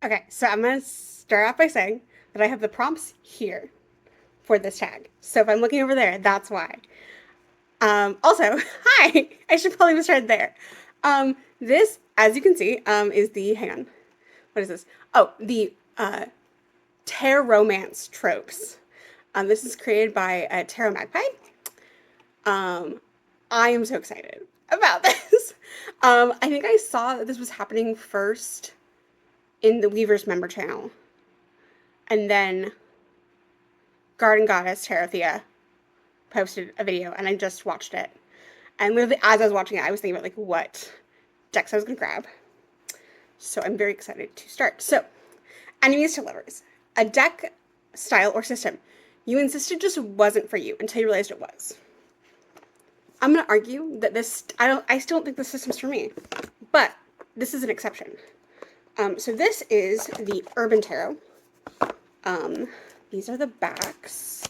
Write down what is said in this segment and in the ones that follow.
Okay, so I'm going to start off by saying that I have the prompts here for this tag. So if I'm looking over there, that's why. Also, hi! I should probably have started there. This, as you can see, is the, hang on, what is this? Oh, the tarot romance tropes. This is created by Tarot Magpie. Um, I am so excited about this. I think I saw that this was happening first in the Weavers member channel. And then Garden Goddess Terathea posted a video and I just watched it. And literally as I was watching it, I was thinking about like what decks I was gonna grab. So I'm very excited to start. So, enemies to lovers. A deck, style, or system you insisted just wasn't for you until you realized it was. I'm gonna argue that I still don't think this system's for me. But this is an exception. So this is the Urban Tarot. These are the backs.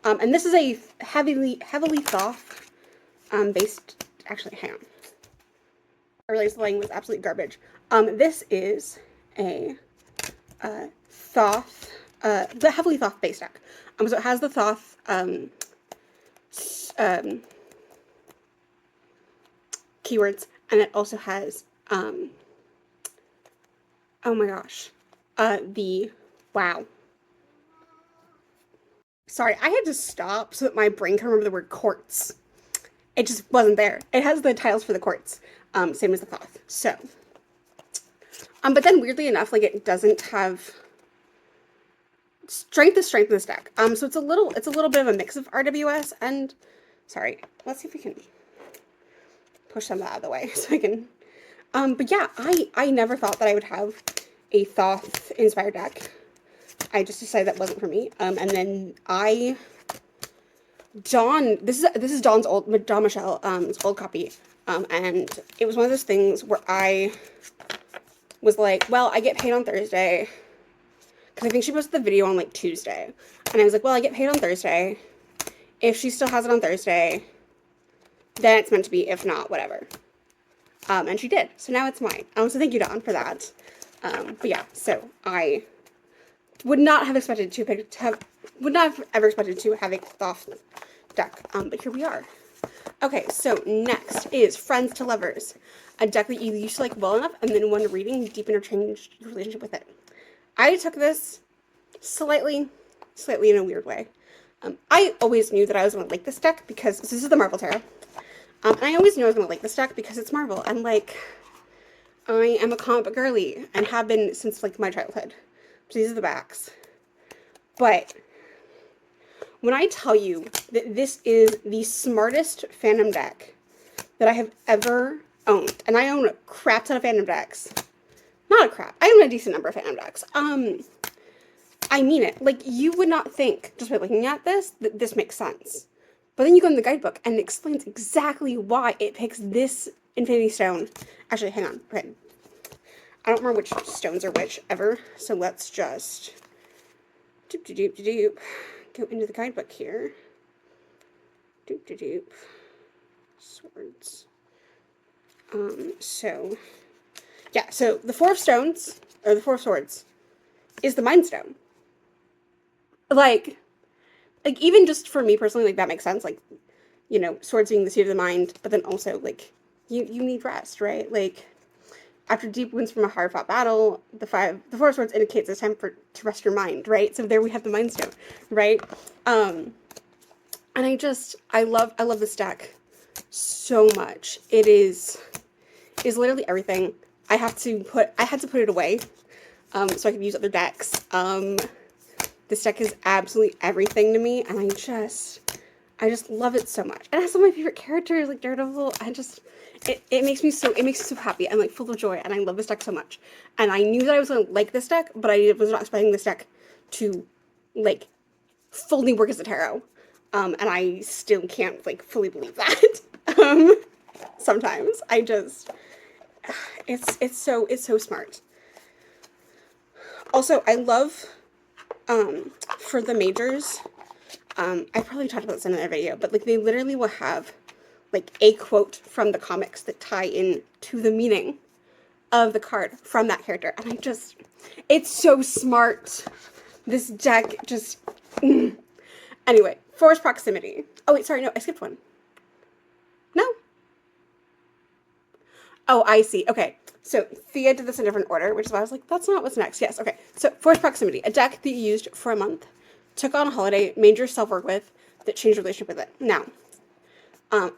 And this is a heavily Thoth based, actually, hang on. I realized the lighting was absolute garbage. This is a Thoth, the heavily Thoth based deck. So it has the Thoth keywords, and it also has, oh my gosh, wow. Sorry, I had to stop so that my brain can remember the word quartz. It just wasn't there. It has the tiles for the quartz, same as the Thoth. So, but then weirdly enough, like it doesn't have strength of this deck. So it's a little bit of a mix of RWS and, sorry, let's see if we can push some of that out of the way so I can, but yeah, I never thought that I would have a Thoth inspired deck. I just decided that wasn't for me. And then Dawn, this is Dawn's Dawn Michelle, old copy. And it was one of those things where I was like, well, I get paid on Thursday. Because I think she posted the video on like Tuesday. And I was like, well, I get paid on Thursday. If she still has it on Thursday, then it's meant to be. If not, whatever. And she did. So now it's mine. So thank you, Dawn, for that. But yeah, so I would not have expected would not have ever expected to have a Thoth deck, but here we are. Okay, so next is Friends to Lovers, a deck that you used to like well enough, and then when reading, deepen or change your relationship with it. I took this slightly in a weird way. I always knew that I was going to like this deck because this is the Marvel Tarot, and I always knew I was going to like this deck because it's Marvel, and like, I am a comic book girly, and have been since like my childhood. So these are the backs. But when I tell you that this is the smartest fandom deck that I have ever owned, and I own a crap ton of fandom decks. Not a crap. I own a decent number of fandom decks. I mean it. Like, you would not think, just by looking at this, that this makes sense. But then you go in the guidebook, and it explains exactly why it picks this Infinity Stone. Actually, hang on. Okay. I don't remember which stones are which ever, so let's just go into the guidebook here. Swords. So yeah, so the Four of Stones, or the Four of Swords, is the Mind Stone. Like even just for me personally, like that makes sense. Like, you know, swords being the seat of the mind, but then also like you need rest, right? Like, after deep wounds from a hard-fought battle, the Four of Swords indicates it's time to rest your mind, right? So there we have the Mind Stone, right? And I love this deck so much. It is literally everything. I had to put it away, so I could use other decks. This deck is absolutely everything to me, and I just love it so much. And it has some of my favorite characters, like Daredevil. It makes me so happy and like full of joy, and I love this deck so much. And I knew that I was gonna like this deck, but I was not expecting this deck to like fully work as a tarot. And I still can't like fully believe that. Sometimes it's so smart. Also, I love for the majors, I probably talked about this in another video, but like they literally will have like a quote from the comics that tie in to the meaning of the card from that character. And I just, it's so smart. This deck just, Anyway, force proximity. Oh wait, sorry, no, I skipped one. No. Oh, I see. Okay. So Thea did this in a different order, which is why I was like, that's not what's next. Yes, okay. So force proximity, a deck that you used for a month, took on a holiday, made yourself work with, that changed your relationship with it. Now,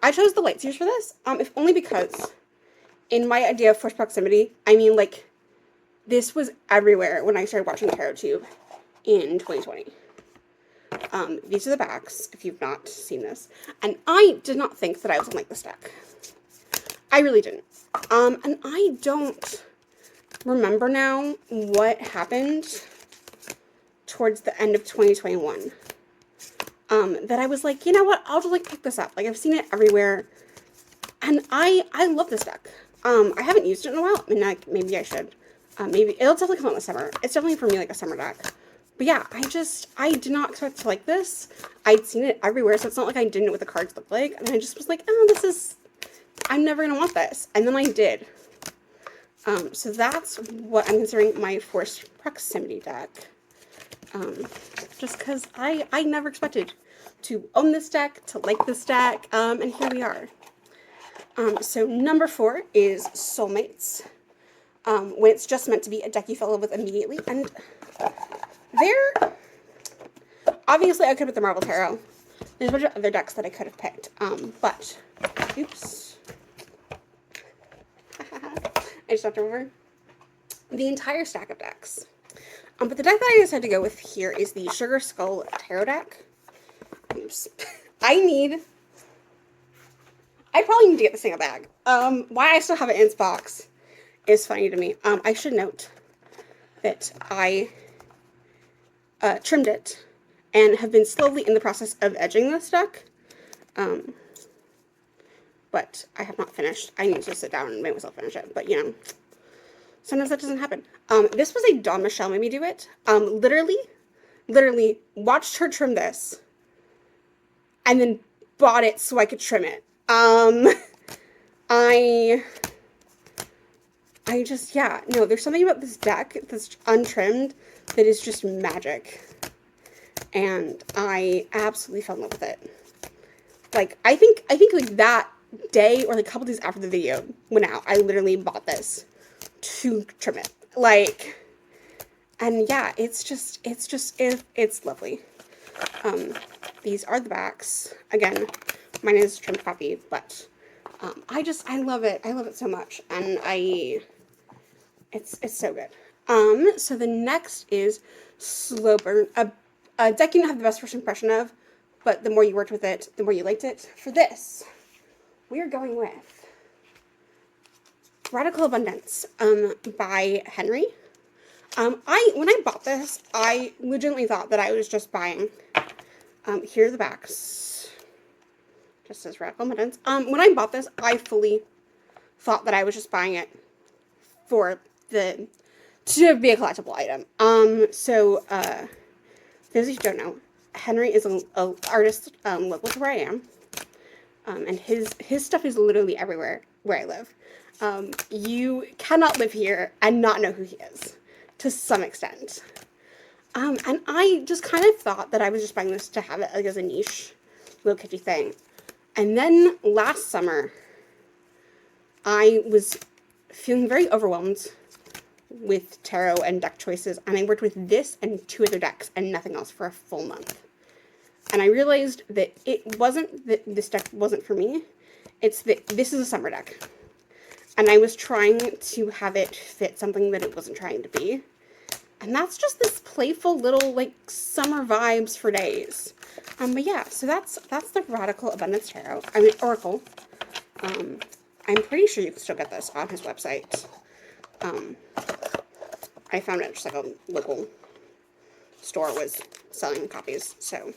I chose the light series for this, if only because in my idea of force proximity, I mean, like, this was everywhere when I started watching Tarot Tube in 2020. These are the backs, if you've not seen this. And I did not think that I was going to like this deck. I really didn't. And I don't remember now what happened towards the end of 2021. That I was like, you know what, I'll just, like, pick this up. Like, I've seen it everywhere. And I love this deck. I haven't used it in a while. I mean, like, maybe I should. Maybe, it'll definitely come out in the summer. It's definitely, for me, like, a summer deck. But yeah, I did not expect to like this. I'd seen it everywhere, so it's not like I didn't know what the cards looked like. And I just was like, oh, I'm never going to want this. And then I did. So that's what I'm considering my forced proximity deck. Just because I never expected to own this deck, to like this deck, and here we are. So number 4 is Soulmates. When it's just meant to be a deck you fell in love with immediately. And there, obviously I could have picked the Marvel Tarot. There's a bunch of other decks that I could have picked. But, oops. I just knocked over the entire stack of decks. But the deck that I decided to go with here is the Sugar Skull Tarot deck. Oops. I probably need to get this thing a bag. Why I still have it in its box is funny to me. I should note that I trimmed it and have been slowly in the process of edging this deck. But I have not finished. I need to sit down and make myself finish it. But, you know, sometimes that doesn't happen. This was a Dawn Michelle made me do it. Literally watched her trim this and then bought it so I could trim it. I just, yeah, no, there's something about this deck that's untrimmed that is just magic. And I absolutely fell in love with it. Like, I think like that day or like a couple days after the video went out, I literally bought this to trim it. Like, and yeah, it's lovely. These are the backs. Again, mine is trimmed copy, but I love it. I love it so much, and it's so good. So the next is Slow Burn, a deck you don't have the best first impression of, but the more you worked with it, the more you liked it. For this, we are going with Radical Abundance by Henry. When I bought this, I legitimately thought that I was just buying, here are the backs, just as Radical Abundance. When I bought this, I fully thought that I was just buying it to be a collectible item. So, those of you who don't know, Henry is an artist, local to where I am. And his stuff is literally everywhere where I live. You cannot live here and not know who he is, to some extent. And I just kind of thought that I was just buying this to have it like as a niche little kitschy thing. And then last summer, I was feeling very overwhelmed with tarot and deck choices, and I worked with this and 2 other decks and nothing else for a full month. And I realized that it wasn't that this deck wasn't for me, it's that this is a summer deck. And I was trying to have it fit something that it wasn't trying to be. And that's just this playful little, like, summer vibes for days. But yeah, so that's the Radical Abundance Tarot. I mean, Oracle. I'm pretty sure you can still get this on his website. I found it just like a local store was selling copies, so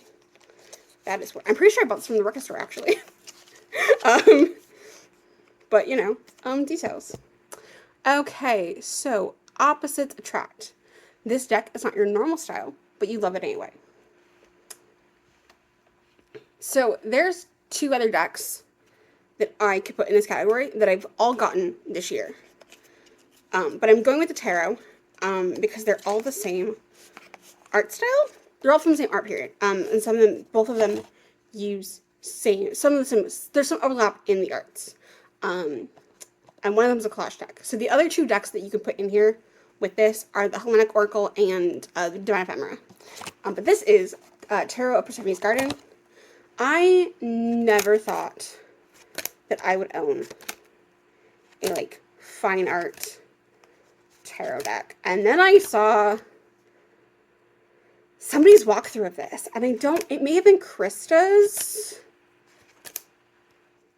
that is what I'm pretty sure I bought this from the record store actually. But you know, details. Okay, so opposites attract. This deck is not your normal style, but you love it anyway. So there's 2 other decks that I could put in this category that I've all gotten this year. But I'm going with the tarot, because they're all the same art style. They're all from the same art period. And some of them, both of them use some of them, there's some overlap in the arts. And one of them is a collage deck. So the other two decks that you can put in here with this are the Hellenic Oracle and the Divine Ephemera. But this is Tarot of Persephone's Garden. I never thought that I would own a, like, fine art tarot deck. And then I saw somebody's walkthrough of this. And it may have been Krista's.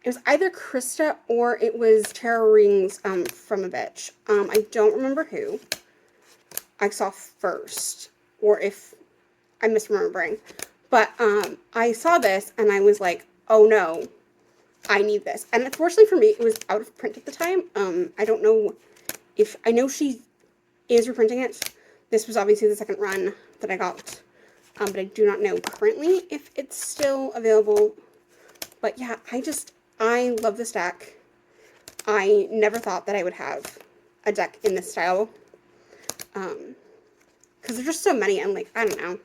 It was either Krista or it was Tarot Rings from a bitch. I don't remember who I saw first, or if I'm misremembering. But I saw this and I was like, oh no, I need this. And unfortunately for me, it was out of print at the time. I don't know if, I know she is reprinting it. This was obviously the second run that I got. But I do not know currently if it's still available. But yeah, I love this deck. I never thought that I would have a deck in this style. Because there's just so many, and, like, I don't know.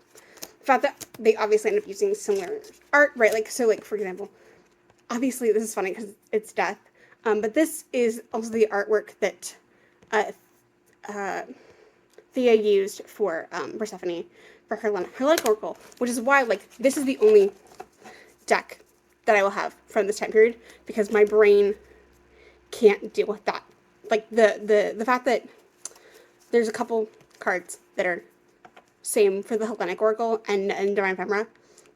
The fact that they obviously end up using similar art, right? Like, so, like, for example, obviously this is funny because it's death. But this is also the artwork that Thea used for Persephone, for her Hellenic Oracle, which is why, like, this is the only deck that I will have from this time period, because my brain can't deal with that. Like, the fact that there's a couple cards that are same for the Hellenic Oracle and Divine Ephemera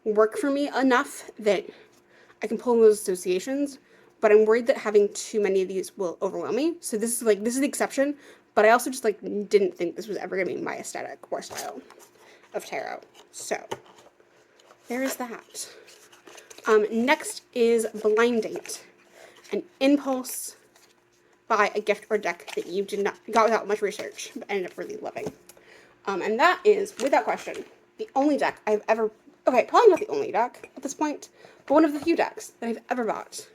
work for me enough that I can pull those associations, but I'm worried that having too many of these will overwhelm me. So this is the exception, but I also just, like, didn't think this was ever going to be my aesthetic or style of tarot. So there is that. Next is Blind Date, an impulse buy, a gift or deck that you got without much research, but ended up really loving. And that is, without question, the only deck I've ever, okay, probably not the only deck at this point, but one of the few decks that I've ever bought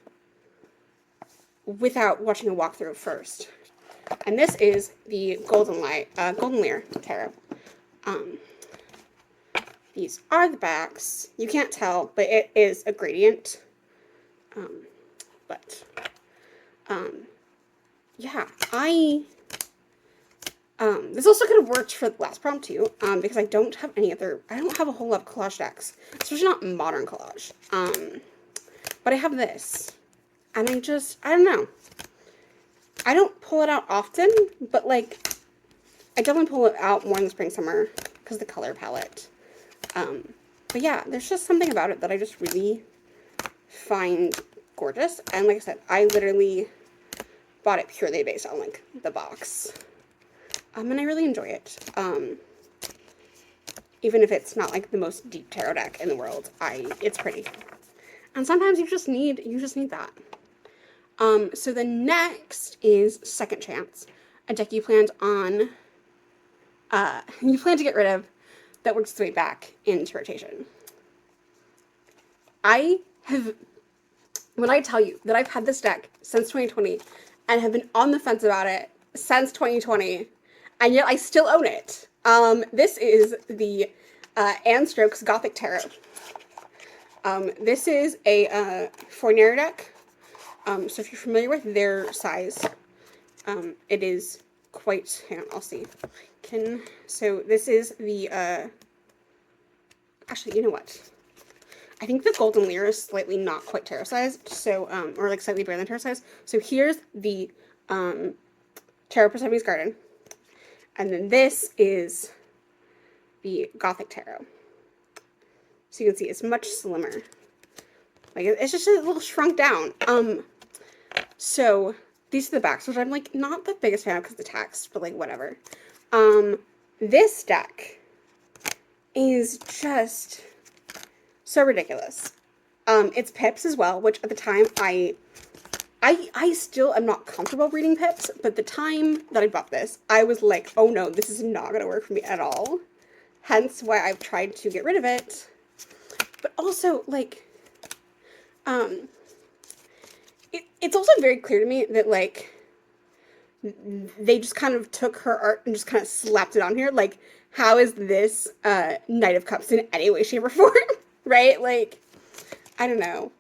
without watching a walkthrough first. And this is the Golden Lyre Tarot. These are the backs. You can't tell, but it is a gradient. Yeah, this also could have worked for the last prompt too, because I don't have a whole lot of collage decks, especially not modern collage. But I have this, and I don't know. I don't pull it out often, but, like, I definitely pull it out more in the spring, summer, because of the color palette. But yeah, there's just something about it that I just really find gorgeous. And like I said, I literally bought it purely based on, like, the box. And I really enjoy it. Even if it's not, like, the most deep tarot deck in the world, it's pretty. And sometimes you just need that. So the next is Second Chance, a deck you plan to get rid of that works its way back into rotation. When I tell you that I've had this deck since 2020 and have been on the fence about it since 2020, and yet I still own it. This is the Anne Strokes Gothic Tarot. This is a Fournier deck. So if you're familiar with their size, it is quite, hang on, I'll see. So this is the, actually, you know what? I think the Golden Lyre is slightly not quite tarot sized, so, or, like, slightly bigger than tarot size. So here's the, Tarot Persephone's Garden. And then this is the Gothic Tarot. So you can see it's much slimmer. Like, it's just a little shrunk down. So these are the backs, which I'm, like, not the biggest fan of because of the text, but, like, whatever. This deck is just so ridiculous. It's pips as well, which at the time I still am not comfortable reading pips, but the time that I bought this, I was like, oh no, this is not going to work for me at all. Hence why I've tried to get rid of it. But also, like, it's also very clear to me that, like, they just kind of took her art and just kind of slapped it on here. Like, how is this Knight of Cups in any way, shape, or form? Right? Like, I don't know.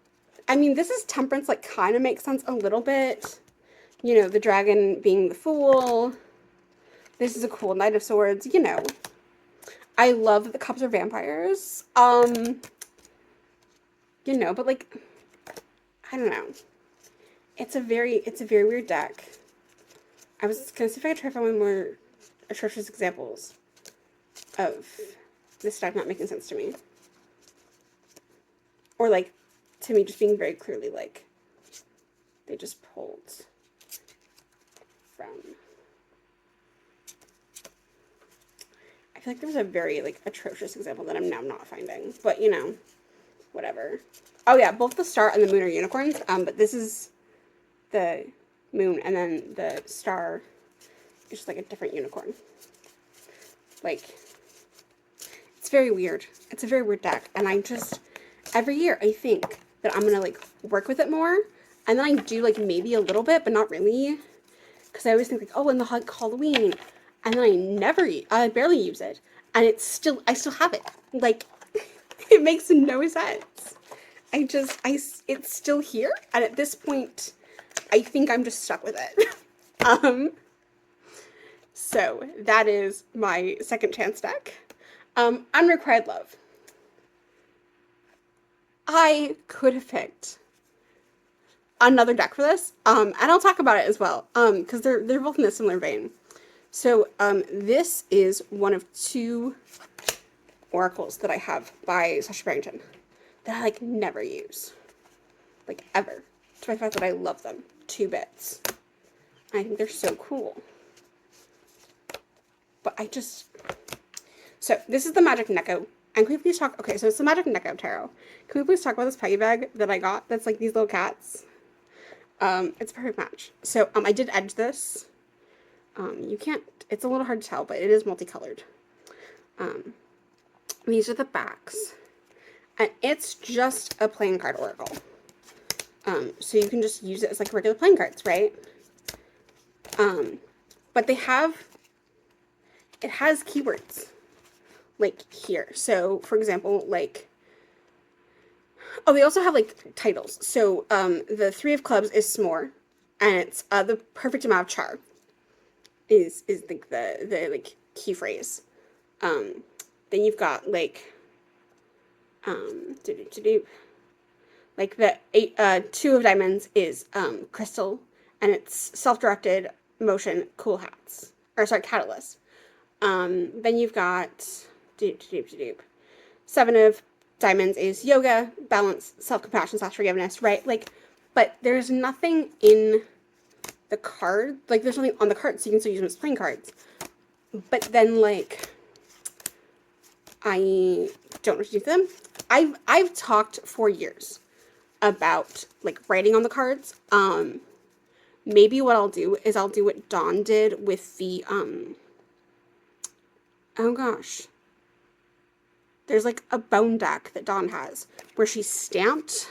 I mean, this is Temperance, like, kind of makes sense a little bit. You know, the dragon being the fool. This is a cool Knight of Swords, you know. I love that the cups are vampires. You know, but like, I don't know. It's a very weird deck. I was gonna see if I could try to find one more atrocious examples of this deck not making sense to me. Or like, to me just being very clearly like, they just pulled from... I feel like there was a very like atrocious example that I'm now not finding, but you know, whatever. Oh yeah, both the star and the moon are unicorns, but this is the moon, and then the star is just like a different unicorn. Like, it's very weird. It's a very weird deck, and I just, every year I think that I'm gonna like work with it more, and then I do like maybe a little bit, but not really, because I always think like, oh, in the Halloween, and then I barely use it, and it's still, I still have it. Like, it makes no sense. It's still here, and at this point, I think I'm just stuck with it. So that is my second chance deck. Unrequited Love. I could have picked another deck for this, and I'll talk about it as well, because they're both in a similar vein. So, this is one of two oracles that I have by Sacha Barrington that I, like, never use. Like, ever. To my fact that I love them. 2 bits. I think they're so cool. But I just... So, this is the Magic Neko. And can we please talk... Okay, so it's the Magic Neko Tarot. Can we please talk about this Peggy bag that I got that's, like, these little cats? It's a perfect match. So, I did edge this. You can't... It's a little hard to tell, but it is multicolored. These are the backs. And it's just a playing card oracle. So you can just use it as like regular playing cards, right? But it has keywords. Like here. So, for example, like... Oh, they also have like titles. So, the 3 of Clubs is S'more. And it's the perfect amount of char. Is like the like key phrase. Then you've got like like the 2 of Diamonds is Crystal, and it's self-directed motion cool hats, or sorry, catalyst. Then you've got 7 of Diamonds is yoga, balance, self-compassion / forgiveness, right? Like, but there's nothing in the card, like there's nothing on the card, so you can still use them as playing cards. But then like, I don't know what to do with them. I've talked for years about like writing on the cards. Maybe what I'll do is I'll do what Dawn did with the oh gosh. There's like a bone deck that Dawn has where she stamped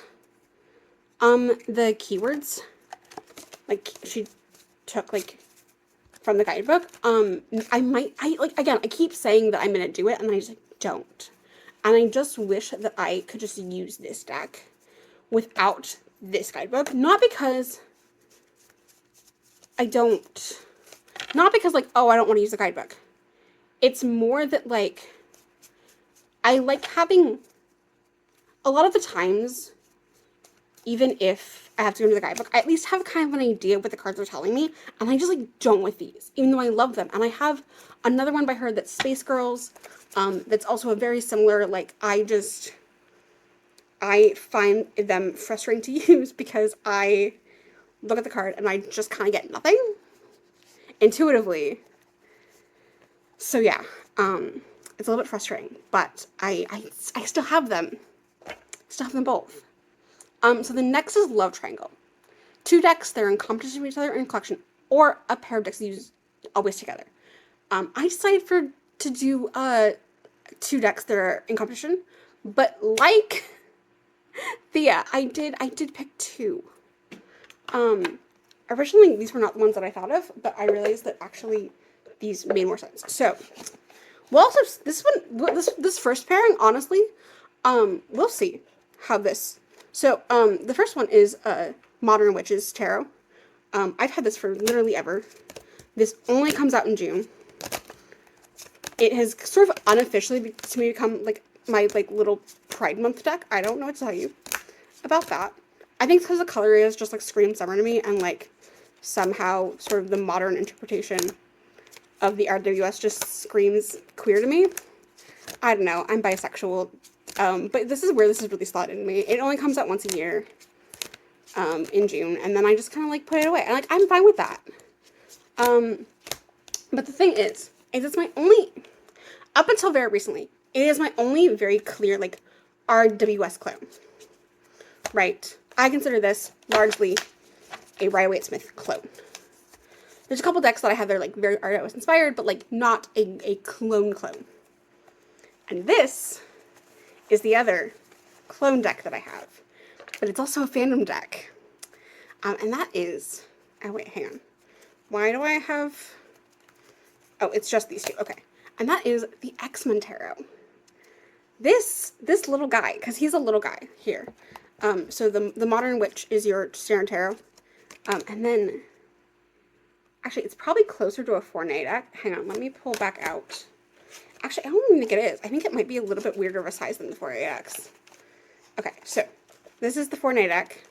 the keywords. Like she took like from the guidebook. I keep saying that I'm gonna do it and then I just like don't. And I just wish that I could just use this deck without this guidebook. Not because like, oh, I don't want to use the guidebook. It's more that like, I like having, a lot of the times, even if I have to go to the guidebook, I at least have kind of an idea of what the cards are telling me, and I just like don't with these, even though I love them. And I have another one by her that's Space Girls, that's also a very similar, like, I find them frustrating to use because I look at the card and I just kind of get nothing intuitively. So yeah, it's a little bit frustrating, but I still have them. Still have them both. So the next is Love Triangle. 2 decks that are in competition with each other in a collection, or a pair of decks used always together. I decided to do 2 decks that are in competition, but like Thea, I did pick 2. originally these were not the ones that I thought of, but I realized that actually these made more sense. So we'll also, this first pairing, honestly, we'll see how this. So the first one is Modern Witches Tarot. I've had this for literally ever. This only comes out in June. It has sort of unofficially to me become like my like little Pride Month deck. I don't know what to tell you about that. I think it's because the color is just like screams summer to me, and like somehow sort of the modern interpretation of the RWS just screams queer to me. I don't know. I'm bisexual, but this is where this is really slotted in me. It only comes out once a year, in June, and then I just kind of like put it away. And like I'm fine with that. But the thing is it's my only, up until very recently, it is my only very clear like RWS clone. Right? I consider this largely a Rider-Waite-Smith clone. There's a couple decks that I have that are like very RWS inspired, but like not a clone. And this is the other clone deck that I have. But it's also a fandom deck. And that is, oh wait, hang on. Why do I have, oh, it's just these two, okay. And that is the X-Men Tarot. This little guy, because he's a little guy here. So the Modern Witch is your standard tarot. And then, actually, it's probably closer to a Fournay deck. Hang on, let me pull back out. Actually, I don't even think it is. I think it might be a little bit weirder of a size than the Fournay decks. Okay, so this is the Fournay deck.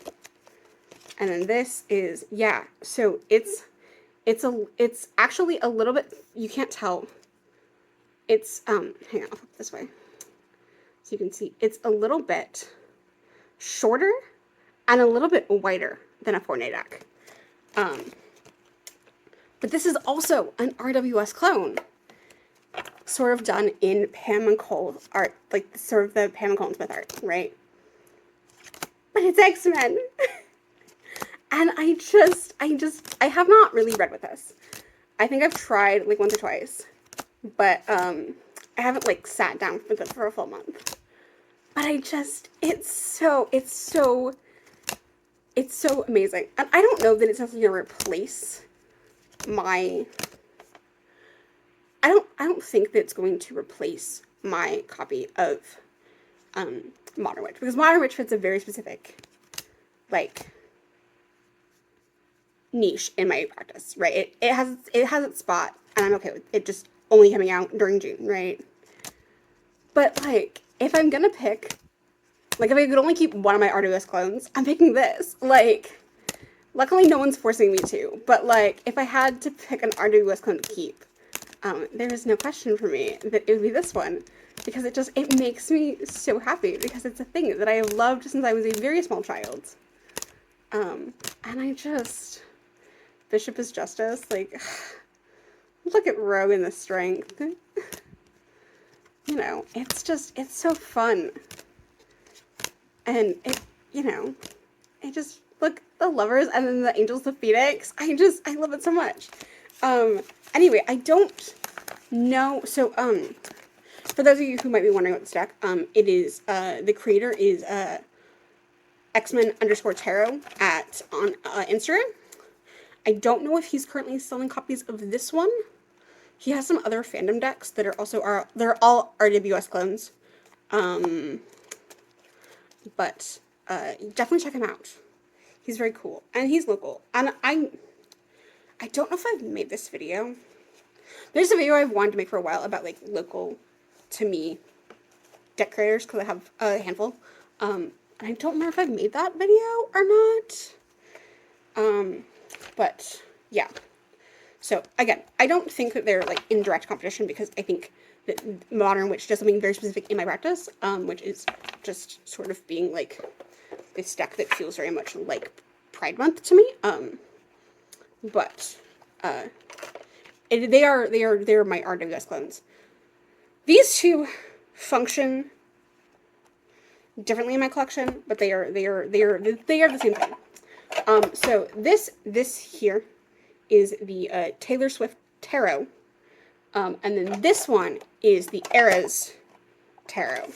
And then this is, yeah, so it's actually a little bit, you can't tell. It's, hang on, I'll flip it this way. So you can see it's a little bit shorter and a little bit wider than a Fournay deck. But this is also an RWS clone, sort of done in Pam and Cole art, like sort of the Pam and Cole and Smith art, right? But it's X-Men. And I have not really read with this. I think I've tried like once or twice, but I haven't like sat down with it for a full month. But it's so amazing. And I don't know that it's necessarily gonna replace my, I don't think that it's going to replace my copy of Modern Witch, because Modern Witch fits a very specific like niche in my practice, right? It has its spot, and I'm okay with it just only coming out during June, right? But like, if I'm gonna pick, like, if I could only keep one of my RWS clones, I'm picking this. Like, luckily no one's forcing me to, but like, if I had to pick an RWS clone to keep, there is no question for me that it would be this one, because it makes me so happy, because it's a thing that I have loved since I was a very small child. And Bishop is Justice, like, look at Rogue and the strength. You know, it's so fun. And look, the Lovers and then the Angels of Phoenix. I love it so much. Anyway, I don't know. So, for those of you who might be wondering about this deck, it is, the creator is, Xmen_Tarot on Instagram. I don't know if he's currently selling copies of this one. He has some other fandom decks that they're all RWS clones. But definitely check him out. He's very cool, and he's local. And I don't know if I've made this video. There's a video I've wanted to make for a while about like local to me deck creators, because I have a handful. And I don't remember if I've made that video or not. But yeah. So again, I don't think that they're like in direct competition, because I think that Modern Witch does something very specific in my practice, which is just sort of being like this deck that feels very much like Pride Month to me. But they are my RWS clones. These two function differently in my collection, but they are the same thing. So this here is the Taylor Swift Tarot, and then this one is the Eras Tarot.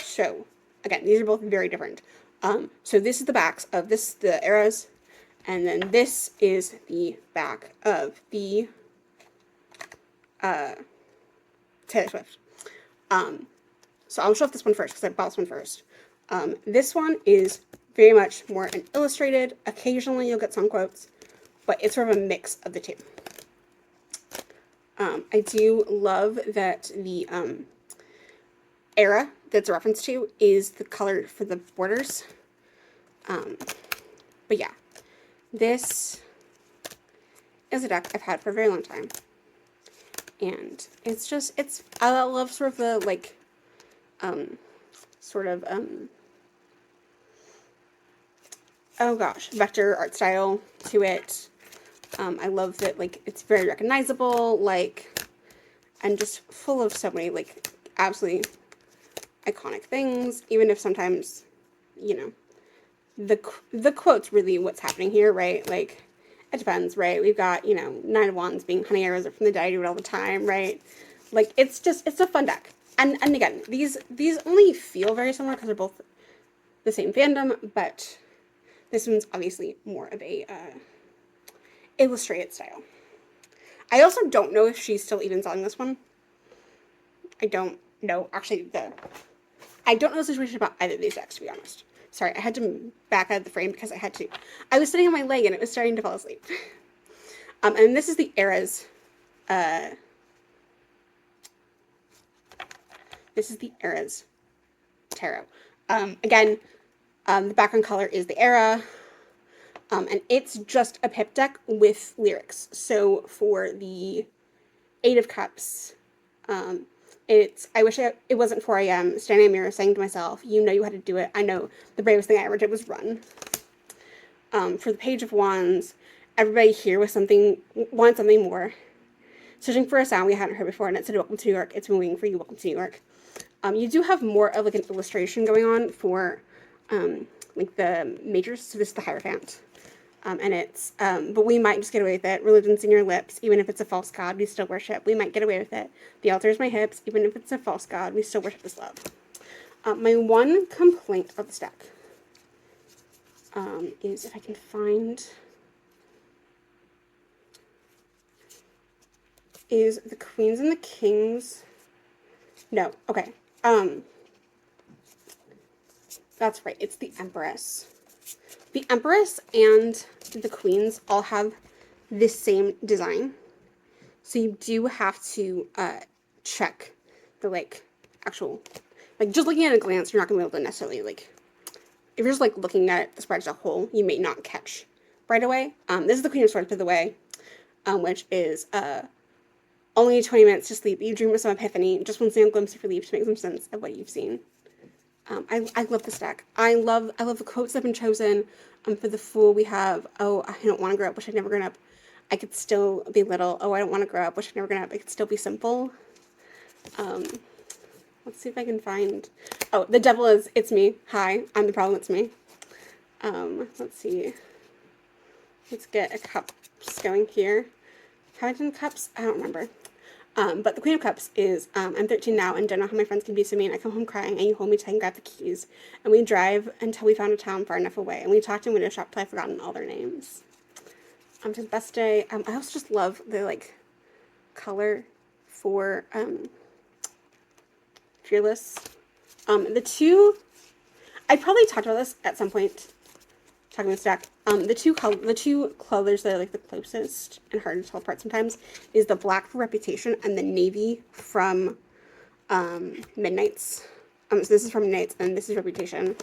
So again, these are both very different. So this is the backs of the eras, and then this is the back of the Taylor Swift. So I'll show off this one first because I bought this one first. This one is very much more an illustrated. Occasionally you'll get some quotes, but it's sort of a mix of the two. I do love that the era that's a reference to is the color for the borders. But yeah, this is a deck I've had for a very long time. And I love sort of the, like, oh gosh, vector art style to it. I love that, like, it's very recognizable, like, and just full of so many, like, absolutely iconic things, even if sometimes, you know, the quote's really what's happening here, right? Like, it depends, right? We've got, you know, 9 of Wands being honey arrows are from the dead, I do it all the time, right? Like, it's a fun deck. And again, these only feel very similar because they're both the same fandom, but this one's obviously more of a illustrated style. I also don't know if she's still even selling this one. I don't know. Actually, I don't know the situation about either of these decks, to be honest. Sorry, I had to back out of the frame because I was sitting on my leg and it was starting to fall asleep. And this is the eras. This is the eras tarot. Again, the background color is the era. And it's just a pip deck with lyrics. So for the 8 of Cups, I wish it wasn't 4 a.m. standing in a mirror saying to myself, you know you had to do it. I know the bravest thing I ever did was run. For the Page of Wands, everybody here wanted something more. Searching for a sound we hadn't heard before, and it said, welcome to New York. It's been waiting for you. Welcome to New York. You do have more of, like, an illustration going on for, like, the majors. So this is the Hierophant. And it's, but we might just get away with it. Religion's in your lips, even if it's a false god, we still worship. We might get away with it. The altar is my hips, even if it's a false god, we still worship this love. My one complaint about this deck is if I can find, is the Queens and the Kings. No, okay. That's right, it's the Empress. The Empress and the Queens all have this same design. So you do have to check the, like, actual, like, just looking at a glance, you're not going to be able to necessarily, like, if you're just, like, looking at the spread as a whole, you may not catch right away. This is the Queen of Swords, by the way, which is only 20 minutes to sleep. You dream of some epiphany, just one single glimpse of relief to make some sense of what you've seen. I love this deck. I love the quotes that have been chosen. For the Fool, we have, oh, I don't want to grow up, wish I'd never grown up. I could still be little. Oh, I don't want to grow up, wish I'd never grown up. I could still be simple. Let's see if I can find, oh, the Devil is, it's me. Hi, I'm the problem, it's me. Let's see. Let's get a cups going here. Have I done cups? I don't remember. But the Queen of Cups is, I'm 13 now and don't know how my friends can be so mean. I come home crying and you hold me tight and grab the keys. And we drive until we found a town far enough away. And we talked in window shop till I've forgotten all their names. To the best day. I also just love the, like, color for, Fearless. The two, I probably talked about this at some point, talking this deck. The two colors that are, like, the closest and hard to tell apart sometimes is the black for Reputation and the navy from Midnight's. So this is from Midnight's and this is Reputation.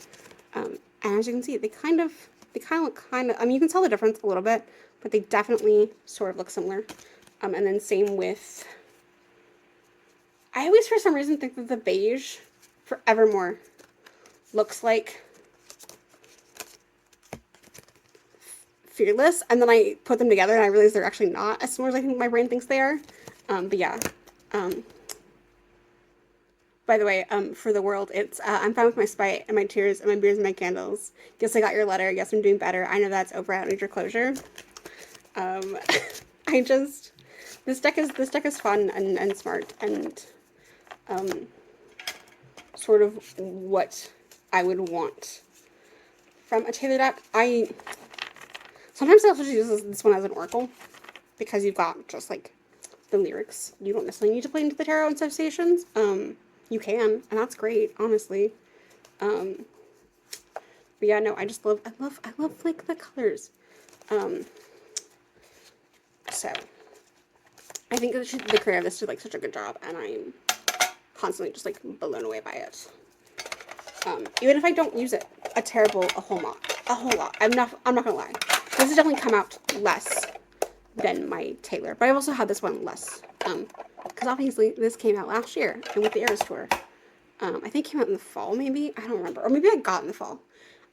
And as you can see, they kind of look I mean, you can tell the difference a little bit, but they definitely sort of look similar. And then same with, I always for some reason think that the beige for Evermore looks like Fearless, and then I put them together and I realized they're actually not as similar as I think my brain thinks they are. But yeah. By the way, for the world, it's, I'm fine with my spite and my tears and my beers and my candles. Guess I got your letter. Guess I'm doing better. I know that's over. I don't need your closure. This deck is fun and smart and, sort of what I would want from a tailor deck. Sometimes I also just use this one as an oracle because you've got just like the lyrics. You don't necessarily need to play into the tarot in some stations. You can, and that's great, honestly. But yeah, no, I love like the colors. So I think that the creator of this did like such a good job, and I'm constantly just like blown away by it. Even if I don't use it a whole lot. I'm not gonna lie. This has definitely come out less than my Taylor, but I've also had this one less. Because obviously this came out last year, and with the Eras tour, I think it came out in the fall, maybe. I don't remember, or maybe I got in the fall.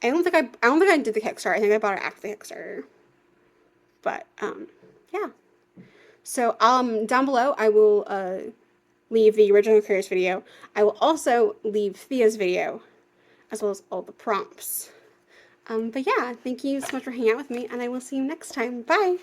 I don't think I did the Kickstarter. I think I bought it after the Kickstarter. But yeah. So down below I will leave the original Curious video. I will also leave Thea's video, as well as all the prompts. But yeah, thank you so much for hanging out with me, and I will see you next time. Bye!